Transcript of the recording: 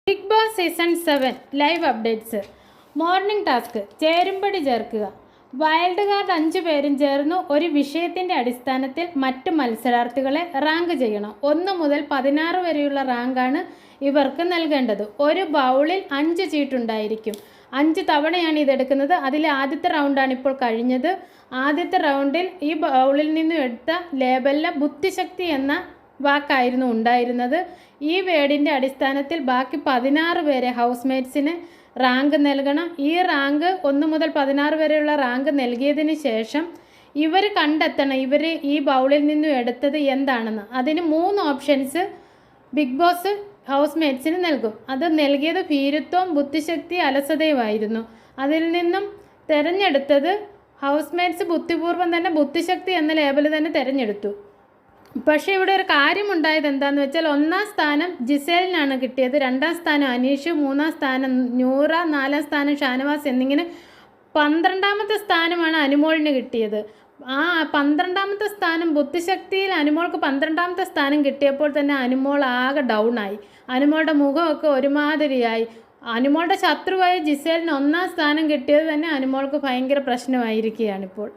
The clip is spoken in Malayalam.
Big Boss season 7 live updates. Morning task ചേരുംപടി ചേർക്കുക. വൈൽഡ് കാർഡ് 5 പേരും ചേർന്ന് ഒരു വിഷയത്തിൻ്റെ അടിസ്ഥാനത്തിൽ മറ്റ് മത്സരാർത്ഥികളെ റാങ്ക് ചെയ്യണം. 1 മുതൽ 16 വരെയുള്ള റാങ്കാണ് ഇവർക്ക് നൽകേണ്ടത്. ഒരു ബൗളിൽ 5 ചീട്ടുണ്ടായിരിക്കും. 5 തവണയാണ് ഇതെടുക്കുന്നത്. അതിൽ ആദ്യത്തെ റൗണ്ടാണ് ഇപ്പോൾ കഴിഞ്ഞത്. ആദ്യത്തെ റൗണ്ടിൽ ഈ ബൗളിൽ നിന്നും എടുത്ത ലേബലിലെ ബുദ്ധിശക്തി എന്ന വാക്കായിരുന്നു ഉണ്ടായിരുന്നത്. ഈ വേർഡിൻ്റെ അടിസ്ഥാനത്തിൽ ബാക്കി 16 പേരെ ഹൗസ്മേറ്റ്സിന് റാങ്ക് നൽകണം. ഈ റാങ്ക് 1 മുതൽ 16 വരെയുള്ള റാങ്ക് നൽകിയതിന് ശേഷം ഇവർ കണ്ടെത്തണം ഇവർ ഈ ബൗളിൽ നിന്നും എടുത്തത് എന്താണെന്ന്. അതിന് 3 ഓപ്ഷൻസ് ബിഗ് ബോസ് ഹൗസ്മേറ്റ്സിന് നൽകും. അത് നൽകിയത് ഭീരുത്വവും ബുദ്ധിശക്തി അലസതയുമായിരുന്നു. അതിൽ നിന്നും തിരഞ്ഞെടുത്തത് ഹൗസ്മേറ്റ്സ് ബുദ്ധിപൂർവ്വം തന്നെ ബുദ്ധിശക്തി എന്ന ലേബൽ തന്നെ തിരഞ്ഞെടുത്തു. പക്ഷേ ഇവിടെ ഒരു കാര്യമുണ്ടായത് എന്താണെന്ന് വെച്ചാൽ 1-ാം സ്ഥാനം ജിസേലിനാണ് കിട്ടിയത്, 2-ാം സ്ഥാനം അനീഷ്, 3-ാം സ്ഥാനം നൂറ, 4-ാം സ്ഥാനം ഷാനവാസ് എന്നിങ്ങനെ 12-ാമത്തെ സ്ഥാനമാണ് അനുമോളിന് കിട്ടിയത്. ആ 12-ാമത്തെ സ്ഥാനം ബുദ്ധിശക്തിയിൽ അനുമോൾക്ക് 12-ാമത്തെ സ്ഥാനം കിട്ടിയപ്പോൾ തന്നെ അനുമോൾ ആകെ ഡൗണായി. അനുമോളുടെ മുഖമൊക്കെ ഒരുമാതിരിയായി. അനുമോളുടെ ശത്രുവായ ജിസേലിന് 1-ാം സ്ഥാനം കിട്ടിയത് തന്നെ അനുമോൾക്ക് ഭയങ്കര പ്രശ്നമായിരിക്കുകയാണിപ്പോൾ.